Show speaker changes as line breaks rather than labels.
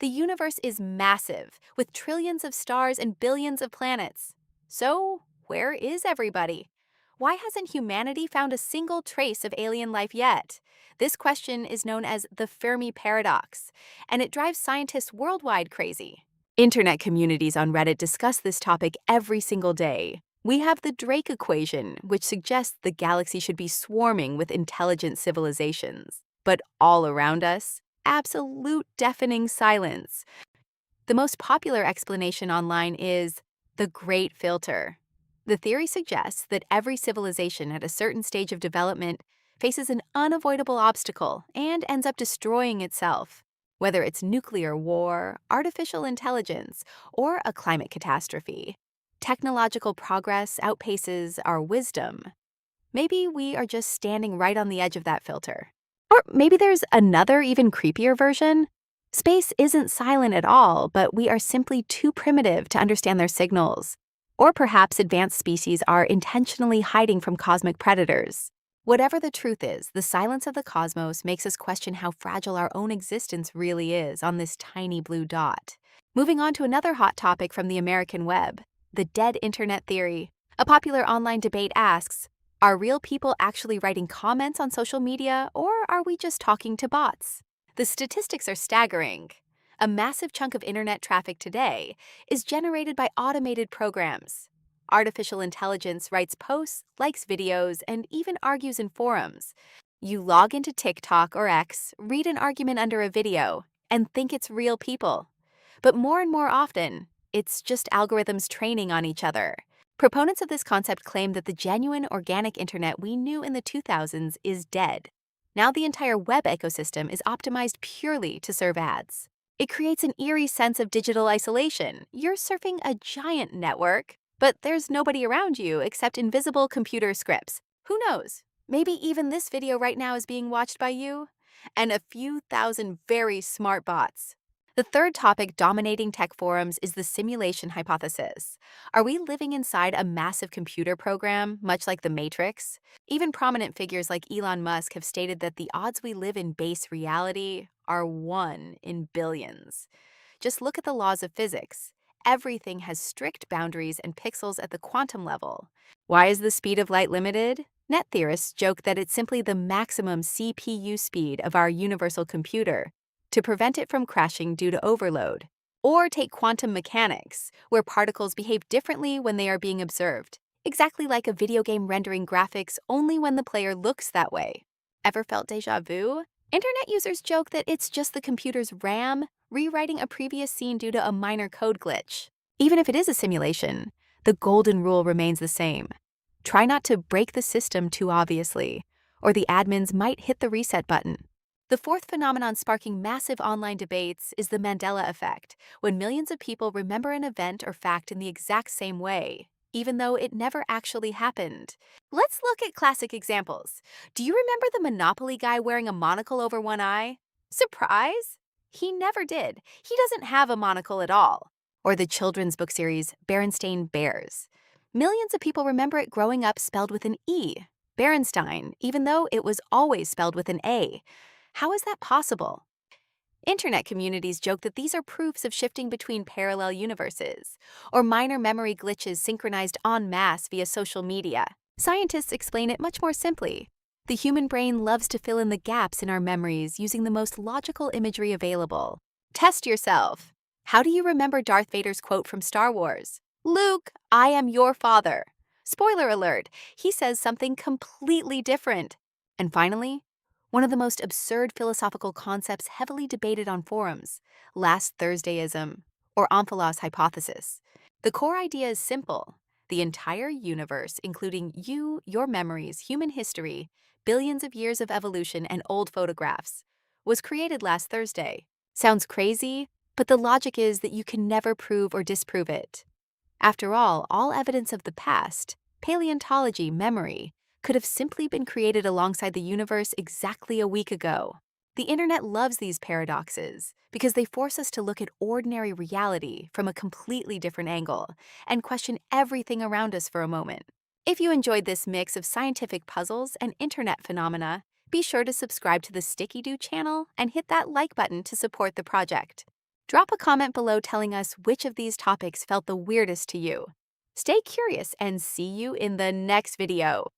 The universe is massive, with trillions of stars and billions of planets. So, where is everybody? Why hasn't humanity found a single trace of alien life yet? This question is known as the Fermi Paradox, and it drives scientists worldwide crazy. Internet communities on Reddit discuss this topic every single day. We have the Drake equation, which suggests the galaxy should be swarming with intelligent civilizations. But all around us, absolute deafening silence. The most popular explanation online is the Great Filter. The theory suggests that every civilization at a certain stage of development faces an unavoidable obstacle and ends up destroying itself. Whether it's nuclear war, artificial intelligence, or a climate catastrophe, technological progress outpaces our wisdom. Maybe we are just standing right on the edge of that filter. Or maybe there's another, even creepier version. Space isn't silent at all, but we are simply too primitive to understand their signals. Or perhaps advanced species are intentionally hiding from cosmic predators. Whatever the truth is, the silence of the cosmos makes us question how fragile our own existence really is on this tiny blue dot. Moving on to another hot topic from the American web, the dead internet theory. A popular online debate asks, are real people actually writing comments on social media, or are we just talking to bots? The statistics are staggering. A massive chunk of internet traffic today is generated by automated programs. Artificial intelligence writes posts, likes videos, and even argues in forums. You log into TikTok or X, read an argument under a video, and think it's real people. But more and more often, it's just algorithms training on each other. Proponents of this concept claim that the genuine organic internet we knew in the 2000s is dead. Now the entire web ecosystem is optimized purely to serve ads. It creates an eerie sense of digital isolation. You're surfing a giant network, but there's nobody around you except invisible computer scripts. Who knows? Maybe even this video right now is being watched by you and a few thousand very smart bots. The third topic dominating tech forums is the simulation hypothesis. Are we living inside a massive computer program, much like the Matrix? Even prominent figures like Elon Musk have stated that the odds we live in base reality are 1 in billions. Just look at the laws of physics. Everything has strict boundaries and pixels at the quantum level. Why is the speed of light limited? Net theorists joke that it's simply the maximum CPU speed of our universal computer, to prevent it from crashing due to overload. Or take quantum mechanics, where particles behave differently when they are being observed, exactly like a video game rendering graphics only when the player looks that way. Ever felt déjà vu? Internet users joke that it's just the computer's RAM rewriting a previous scene due to a minor code glitch. Even if it is a simulation, the golden rule remains the same. Try not to break the system too obviously, or the admins might hit the reset button. The fourth phenomenon sparking massive online debates is the Mandela Effect, when millions of people remember an event or fact in the exact same way, even though it never actually happened. Let's look at classic examples. Do you remember the Monopoly guy wearing a monocle over one eye? Surprise? He never did. He doesn't have a monocle at all. Or the children's book series Berenstain Bears. Millions of people remember it growing up spelled with an E, Berenstein, even though it was always spelled with an A. How is that possible? Internet communities joke that these are proofs of shifting between parallel universes, or minor memory glitches synchronized en masse via social media. Scientists explain it much more simply. The human brain loves to fill in the gaps in our memories using the most logical imagery available. Test yourself. How do you remember Darth Vader's quote from Star Wars? Luke, I am your father. Spoiler alert, he says something completely different. And finally, one of the most absurd philosophical concepts heavily debated on forums, last Thursdayism, or Omphalos hypothesis. The core idea is simple. The entire universe, including you, your memories, human history, billions of years of evolution, and old photographs, was created last Thursday. Sounds crazy, but the logic is that you can never prove or disprove it. After all evidence of the past, paleontology, memory, could have simply been created alongside the universe exactly a week ago. The internet loves these paradoxes because they force us to look at ordinary reality from a completely different angle and question everything around us for a moment. If you enjoyed this mix of scientific puzzles and internet phenomena, be sure to subscribe to the Sticky Do channel and hit that like button to support the project. Drop a comment below telling us which of these topics felt the weirdest to you. Stay curious and see you in the next video.